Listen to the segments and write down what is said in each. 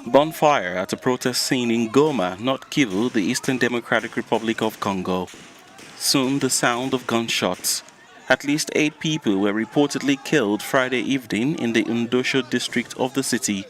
Bonfire at a protest scene in Goma, North Kivu, the Eastern Democratic Republic of Congo. Soon the sound of gunshots. At least 8 people were reportedly killed Friday evening in the Ndosho district of the city.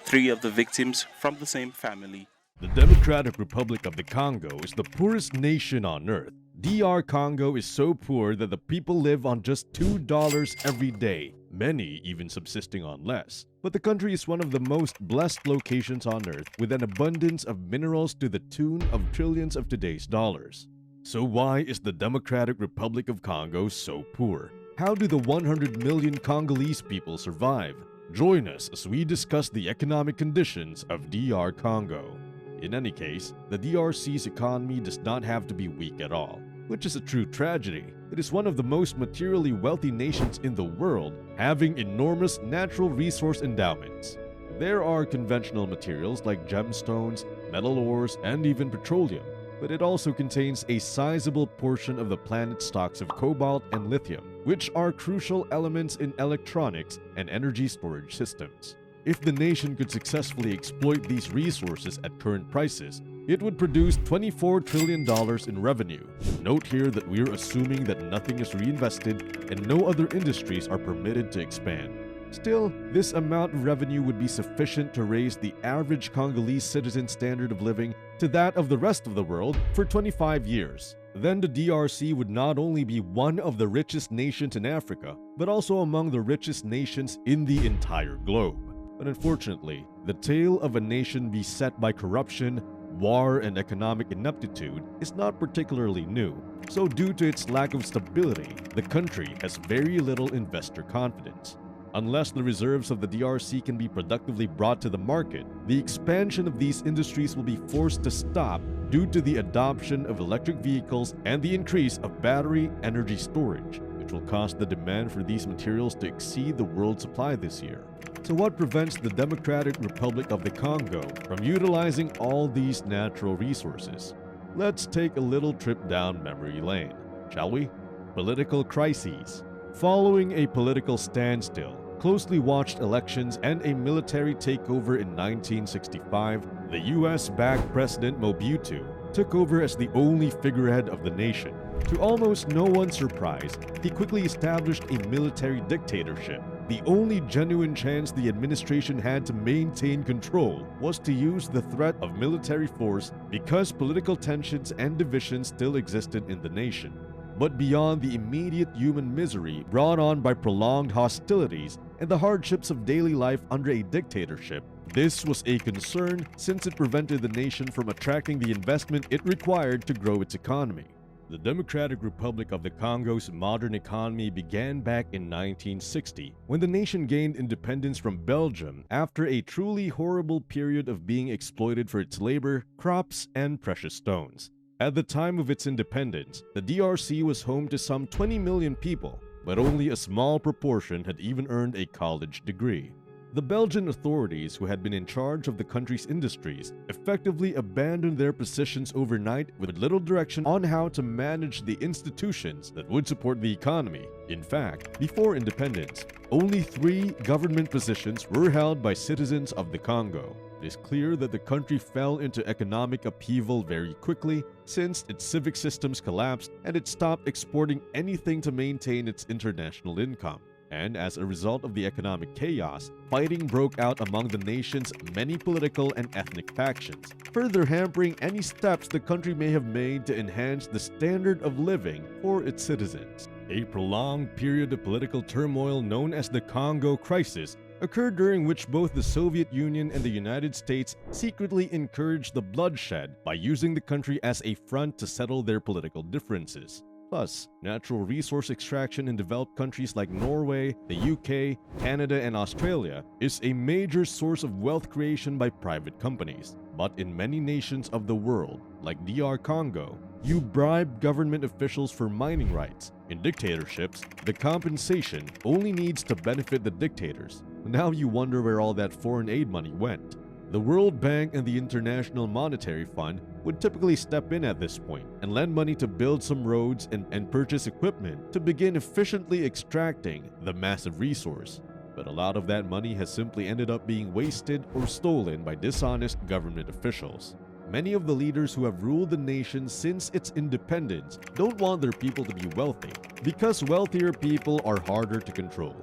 3 of the victims from the same family. The Democratic Republic of the Congo is the poorest nation on earth. DR Congo is so poor that the people live on just $2 every day, many even subsisting on less. But the country is one of the most blessed locations on earth, with an abundance of minerals to the tune of trillions of today's dollars. So why is the Democratic Republic of Congo so poor? How do the 100 million Congolese people survive? Join us as we discuss the economic conditions of DR Congo. In any case, the DRC's economy does not have to be weak at all, which is a true tragedy. It is one of the most materially wealthy nations in the world, having enormous natural resource endowments. There are conventional materials like gemstones, metal ores, and even petroleum, but it also contains a sizable portion of the planet's stocks of cobalt and lithium, which are crucial elements in electronics and energy storage systems. If the nation could successfully exploit these resources at current prices, it would produce $24 trillion in revenue. Note here that we're assuming that nothing is reinvested and no other industries are permitted to expand. Still, this amount of revenue would be sufficient to raise the average Congolese citizen standard of living to that of the rest of the world for 25 years. Then the DRC would not only be one of the richest nations in Africa, but also among the richest nations in the entire globe. But unfortunately, the tale of a nation beset by corruption, war, and economic ineptitude is not particularly new. So due to its lack of stability, the country has very little investor confidence. Unless the reserves of the DRC can be productively brought to the market, the expansion of these industries will be forced to stop due to the adoption of electric vehicles and the increase of battery energy storage, which will cause the demand for these materials to exceed the world supply this year. So what prevents the Democratic Republic of the Congo from utilizing all these natural resources? Let's take a little trip down memory lane, shall we? Political crises. Following a political standstill, closely watched elections, and a military takeover in 1965, the US-backed President Mobutu took over as the only figurehead of the nation. To almost no one's surprise, he quickly established a military dictatorship. The only genuine chance the administration had to maintain control was to use the threat of military force because political tensions and divisions still existed in the nation. But beyond the immediate human misery brought on by prolonged hostilities and the hardships of daily life under a dictatorship, this was a concern since it prevented the nation from attracting the investment it required to grow its economy. The Democratic Republic of the Congo's modern economy began back in 1960, when the nation gained independence from Belgium after a truly horrible period of being exploited for its labor, crops, and precious stones. At the time of its independence, the DRC was home to some 20 million people, but only a small proportion had even earned a college degree. The Belgian authorities, who had been in charge of the country's industries, effectively abandoned their positions overnight with little direction on how to manage the institutions that would support the economy. In fact, before independence, only 3 government positions were held by citizens of the Congo. It is clear that the country fell into economic upheaval very quickly since its civic systems collapsed and it stopped exporting anything to maintain its international income. And as a result of the economic chaos, fighting broke out among the nation's many political and ethnic factions, further hampering any steps the country may have made to enhance the standard of living for its citizens. A prolonged period of political turmoil known as the Congo Crisis occurred, during which both the Soviet Union and the United States secretly encouraged the bloodshed by using the country as a front to settle their political differences. Plus, natural resource extraction in developed countries like Norway, the UK, Canada, and Australia is a major source of wealth creation by private companies. But in many nations of the world, like DR Congo, you bribe government officials for mining rights. In dictatorships, the compensation only needs to benefit the dictators. Now you wonder where all that foreign aid money went. The World Bank and the International Monetary Fund would typically step in at this point and lend money to build some roads and purchase equipment to begin efficiently extracting the massive resource. but a lot of that money has simply ended up being wasted or stolen by dishonest government officials. Many of the leaders who have ruled the nation since its independence don't want their people to be wealthy, because wealthier people are harder to control.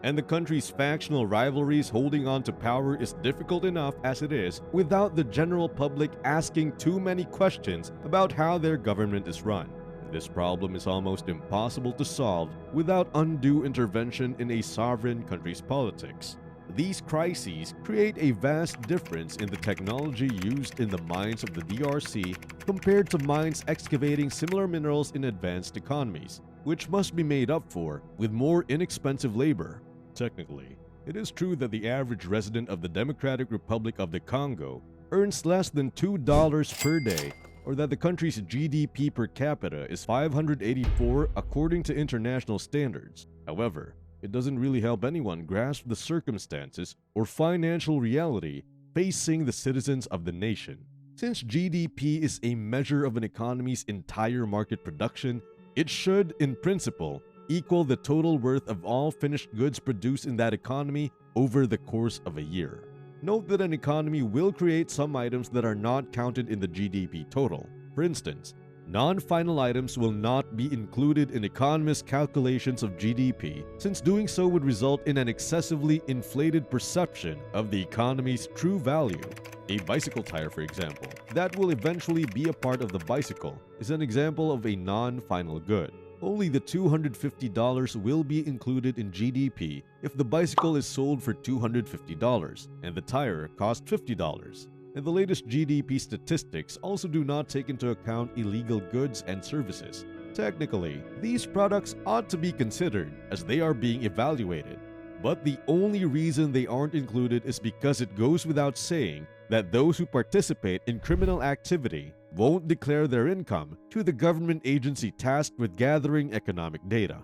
And the country's factional rivalries holding on to power is difficult enough as it is without the general public asking too many questions about how their government is run. This problem is almost impossible to solve without undue intervention in a sovereign country's politics. These crises create a vast difference in the technology used in the mines of the DRC compared to mines excavating similar minerals in advanced economies, which must be made up for with more inexpensive labor. Technically, it is true that the average resident of the Democratic Republic of the Congo earns less than $2 per day, or that the country's GDP per capita is 584 according to international standards. However, it doesn't really help anyone grasp the circumstances or financial reality facing the citizens of the nation. Since GDP is a measure of an economy's entire market production, it should, in principle, equal the total worth of all finished goods produced in that economy over the course of a year. Note that an economy will create some items that are not counted in the GDP total. For instance, non-final items will not be included in economists' calculations of GDP, since doing so would result in an excessively inflated perception of the economy's true value. A bicycle tire, for example, that will eventually be a part of the bicycle, is an example of a non-final good. Only the $250 will be included in GDP if the bicycle is sold for $250 and the tire cost $50. And the latest GDP statistics also do not take into account illegal goods and services. Technically, these products ought to be considered as they are being evaluated. But the only reason they aren't included is because it goes without saying that those who participate in criminal activity won't declare their income to the government agency tasked with gathering economic data.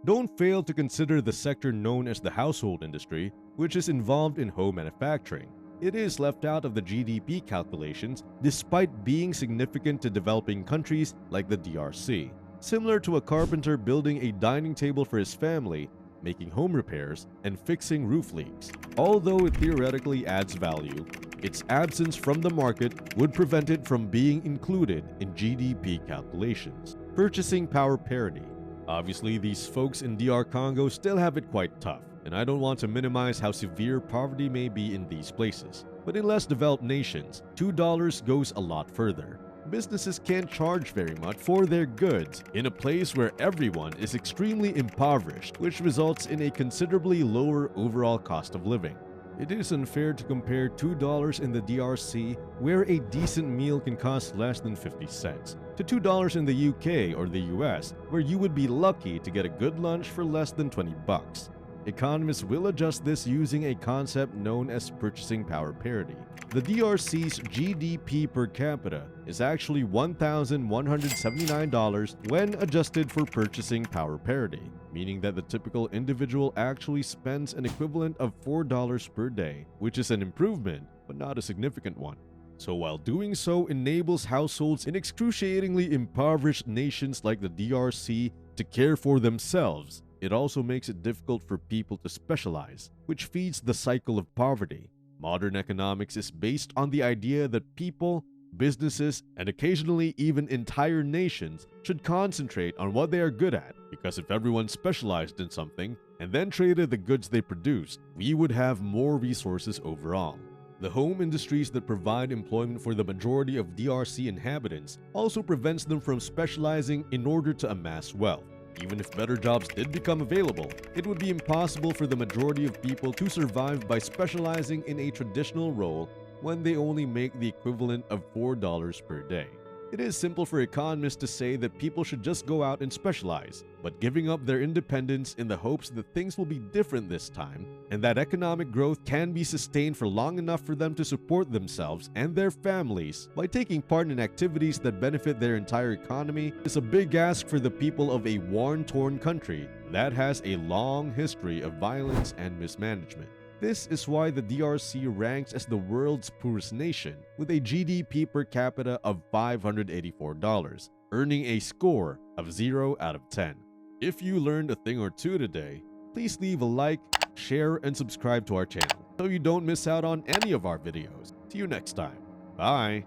Don't fail to consider the sector known as the household industry, which is involved in home manufacturing. It is left out of the GDP calculations despite being significant to developing countries like the DRC. Similar to a carpenter building a dining table for his family, making home repairs, and fixing roof leaks. Although it theoretically adds value, its absence from the market would prevent it from being included in GDP calculations. Purchasing power parity. Obviously, these folks in DR Congo still have it quite tough, and I don't want to minimize how severe poverty may be in these places. But in less developed nations, $2 goes a lot further. Businesses can't charge very much for their goods in a place where everyone is extremely impoverished, which results in a considerably lower overall cost of living. It is unfair to compare $2 in the DRC, where a decent meal can cost less than 50 cents, to $2 in the UK or the US, where you would be lucky to get a good lunch for less than 20 bucks. Economists will adjust this using a concept known as purchasing power parity. The DRC's GDP per capita is actually $1,179 when adjusted for purchasing power parity, meaning that the typical individual actually spends an equivalent of $4 per day, which is an improvement, but not a significant one. So while doing so enables households in excruciatingly impoverished nations like the DRC to care for themselves, it also makes it difficult for people to specialize, which feeds the cycle of poverty. Modern economics is based on the idea that people, businesses, and occasionally even entire nations should concentrate on what they are good at, because if everyone specialized in something and then traded the goods they produced, we would have more resources overall. The home industries that provide employment for the majority of DRC inhabitants also prevents them from specializing in order to amass wealth. Even if better jobs did become available, it would be impossible for the majority of people to survive by specializing in a traditional role when they only make the equivalent of $4 per day. It is simple for economists to say that people should just go out and specialize, but giving up their independence in the hopes that things will be different this time and that economic growth can be sustained for long enough for them to support themselves and their families by taking part in activities that benefit their entire economy is a big ask for the people of a war-torn country that has a long history of violence and mismanagement. This is why the DRC ranks as the world's poorest nation, with a GDP per capita of $584, earning a score of 0 out of 10. If you learned a thing or two today, please leave a like, share, and subscribe to our channel so you don't miss out on any of our videos. See you next time. Bye!